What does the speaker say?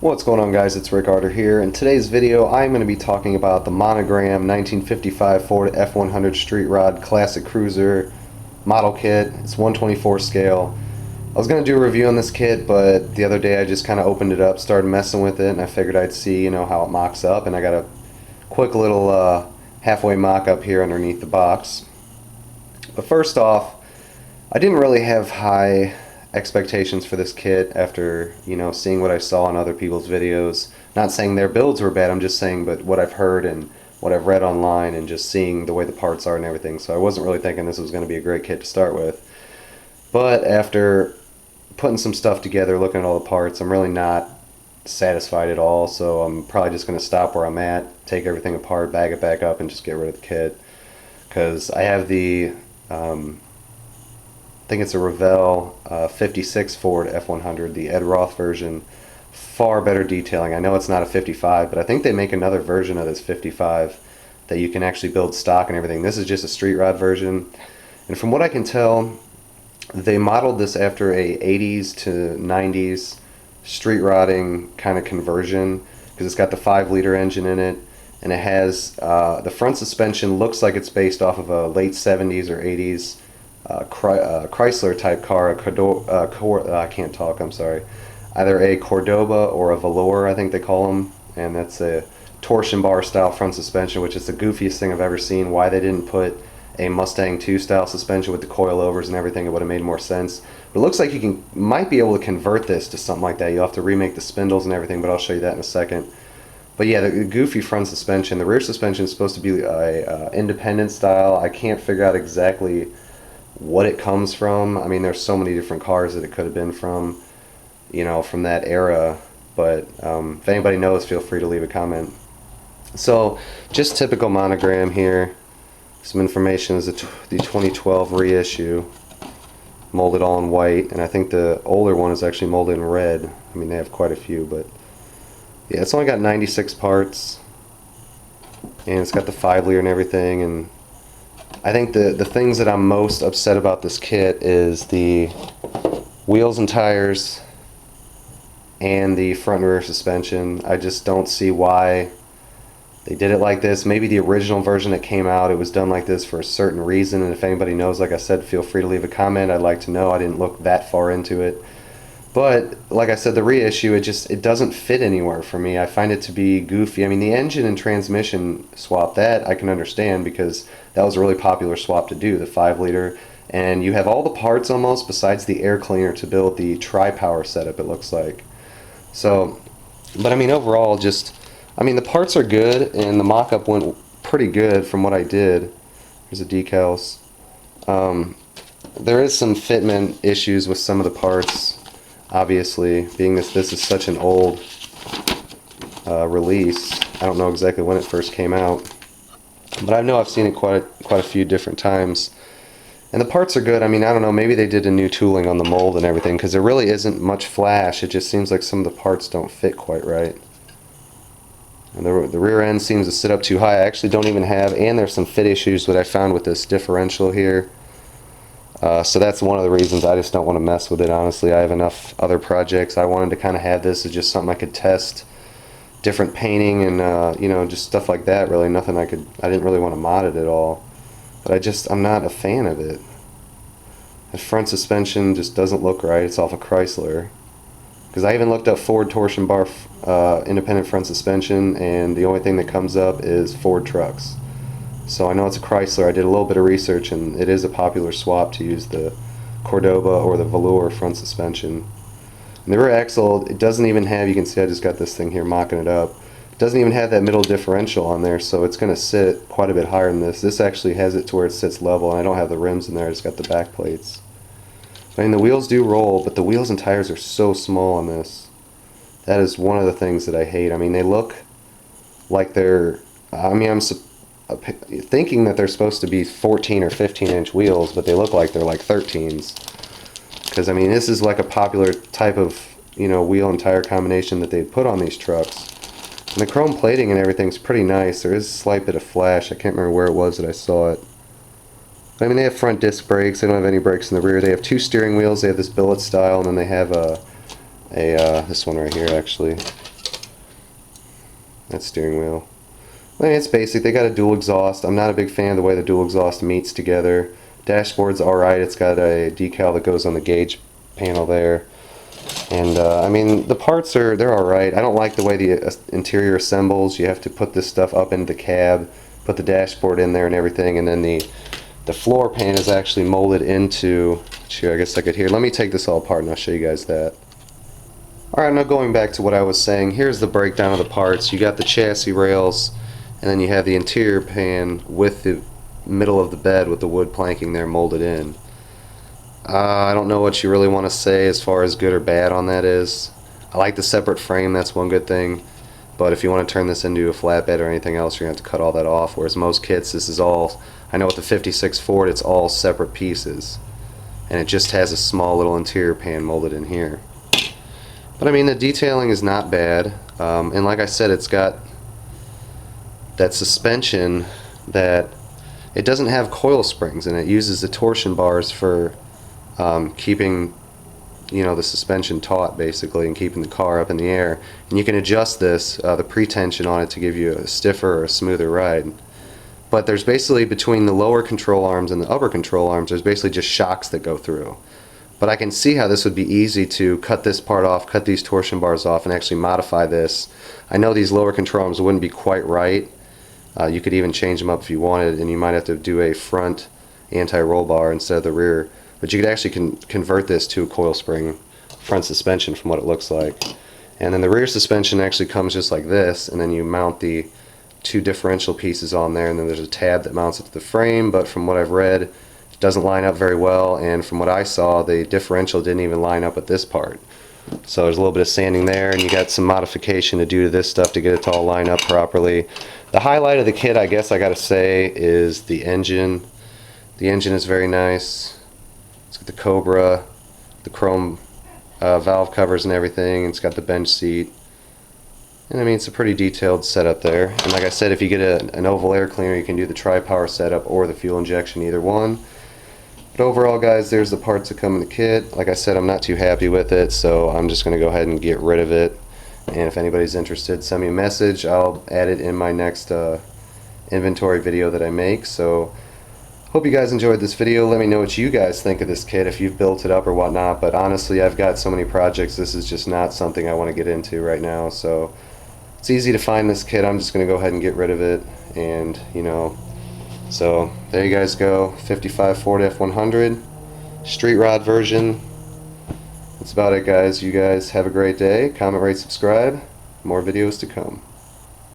What's going on, guys? It's Rick Arter here. In today's video I'm going to be talking about the Monogram 1955 Ford F-100 Street Rod Classic Cruiser model kit. It's 1/24 scale. I was going to do a review on this kit, but the other day I just kind of opened it up, started messing with it, and I figured I'd see how it mocks up, and I got a quick little halfway mock-up here underneath the box. But first off, I didn't really have high expectations for this kit after seeing what I saw in other people's videos. Not saying their builds were bad, I'm just saying but what I've heard and what I've read online and just seeing the way the parts are and everything. So I wasn't really thinking this was going to be a great kit to start with. But after putting some stuff together, looking at all the parts, I'm really not satisfied at all. So I'm probably just going to stop where I'm at, take everything apart, bag it back up, and just get rid of the kit. Because I have the I think it's a Revell 56 Ford F-100, the Ed Roth version. Far better detailing. I know it's not a 55, but I think they make another version of this 55 that you can actually build stock and everything. This is just a street rod version, and from what I can tell, they modeled this after a 80s to 90s street rodding kind of conversion, because it's got the 5-liter engine in it, and it has the front suspension looks like it's based off of a late 70s or 80s Chrysler type car, I can't talk, I'm sorry. Either a Cordoba or a Velour, I think they call them, and that's a torsion bar style front suspension, which is the goofiest thing I've ever seen. Why they didn't put a Mustang 2 style suspension with the coilovers and everything, it would have made more sense. But it looks like you might be able to convert this to something like that. You'll have to remake the spindles and everything, but I'll show you that in a second. But yeah, the goofy front suspension. The rear suspension is supposed to be a independent style. I can't figure out exactly what it comes from. I mean, there's so many different cars that it could have been from, from that era. But if anybody knows, feel free to leave a comment. So, just typical Monogram here. Some information is the 2012 reissue, molded all in white, and I think the older one is actually molded in red. I mean, they have quite a few, but yeah, it's only got 96 parts, and it's got the 5-liter and everything. And I think the things that I'm most upset about this kit is the wheels and tires and the front and rear suspension. I just don't see why they did it like this. Maybe the original version that came out, it was done like this for a certain reason, and if anybody knows, like I said, feel free to leave a comment. I'd like to know. I didn't look that far into it. But like I said, the reissue, it doesn't fit anywhere for me. I find it to be goofy. I mean, the engine and transmission swap, that I can understand, because that was a really popular swap to do, the 5-liter. And you have all the parts almost besides the air cleaner to build the tri-power setup, it looks like. So, but I mean, overall, the parts are good, and the mock-up went pretty good from what I did. Here's the decals. There is some fitment issues with some of the parts. Obviously, being this is such an old release, I don't know exactly when it first came out, but I know I've seen it quite a few different times. And the parts are good. I mean, I don't know, maybe they did a new tooling on the mold and everything, because there really isn't much flash. It just seems like some of the parts don't fit quite right. And the rear end seems to sit up too high. I actually don't even have, and there's some fit issues that I found with this differential here. So that's one of the reasons I just don't want to mess with it, honestly. I have enough other projects. I wanted to kind of have this as just something I could test, different painting and just stuff like that. Really, nothing I didn't really want to mod it at all. But I'm not a fan of it. The front suspension just doesn't look right. It's off a Chrysler. Because I even looked up Ford torsion bar independent front suspension, and the only thing that comes up is Ford trucks. So I know it's a Chrysler. I did a little bit of research, and it is a popular swap to use the Cordoba or the Velour front suspension. And the rear axle, it doesn't even have, you can see I just got this thing here mocking it up, it doesn't even have that middle differential on there, so it's going to sit quite a bit higher than this. This actually has it to where it sits level, and I don't have the rims in there, I just got the back plates. I mean, the wheels do roll, but the wheels and tires are so small on this. That is one of the things that I hate. I mean, they look like they're, I'm thinking that they're supposed to be 14 or 15-inch wheels, but they look like they're like 13s. Because, I mean, this is like a popular type of, wheel and tire combination that they put on these trucks. And the chrome plating and everything's pretty nice. There is a slight bit of flash. I can't remember where it was that I saw it. But, I mean, they have front disc brakes. They don't have any brakes in the rear. They have 2 steering wheels. They have this billet style, and then they have this one right here, actually. that steering wheel. I mean, it's basic. They got a dual exhaust. I'm not a big fan of the way the dual exhaust meets together. Dashboard's alright. It's got a decal that goes on the gauge panel there. And I mean, the parts they're alright. I don't like the way the interior assembles. You have to put this stuff up into the cab, put the dashboard in there and everything, and then the floor pan is actually molded into, I guess I could hear. Let me take this all apart and I'll show you guys that. Alright, now going back to what I was saying, here's the breakdown of the parts. You got the chassis rails, and then you have the interior pan with the middle of the bed with the wood planking there molded in. I don't know what you really want to say as far as good or bad on that is. I like the separate frame, that's one good thing. But if you want to turn this into a flatbed or anything else, you're going to have to cut all that off. Whereas most kits, this is all, I know with the 56 Ford, it's all separate pieces. And it just has a small little interior pan molded in here. But I mean, the detailing is not bad. And like I said, it's got that suspension that it doesn't have coil springs, and it uses the torsion bars for keeping, you know, the suspension taut basically, and keeping the car up in the air. And you can adjust this, the pretension on it, to give you a stiffer or a smoother ride. But there's basically, between the lower control arms and the upper control arms, there's basically just shocks that go through. But I can see how this would be easy to cut this part off, cut these torsion bars off, and actually modify this. I know these lower control arms wouldn't be quite right. You could even change them up if you wanted, and you might have to do a front anti-roll bar instead of the rear. But you could actually convert this to a coil spring front suspension from what it looks like. And then the rear suspension actually comes just like this, and then you mount the two differential pieces on there, and then there's a tab that mounts it to the frame. But from what I've read, it doesn't line up very well, and from what I saw, the differential didn't even line up with this part. So there's a little bit of sanding there, and you got some modification to do to this stuff to get it to all line up properly. The highlight of the kit, I guess I gotta say, is the engine. The engine is very nice. It's got the Cobra, the chrome valve covers and everything. It's got the bench seat. And I mean, it's a pretty detailed setup there. And like I said, if you get an oval air cleaner, you can do the tri-power setup or the fuel injection, either one. But overall, guys, there's the parts that come in the kit. Like I said, I'm not too happy with it, so I'm just going to go ahead and get rid of it. And if anybody's interested, send me a message. I'll add it in my next inventory video that I make. So hope you guys enjoyed this video. Let me know what you guys think of this kit, if you've built it up or whatnot. But honestly, I've got so many projects, this is just not something I want to get into right now. So it's easy to find this kit. I'm just going to go ahead and get rid of it. And, you know, so there you guys go. 55 Ford F-100 street rod version. That's about it, guys. You guys have a great day. Comment, rate, subscribe. More videos to come.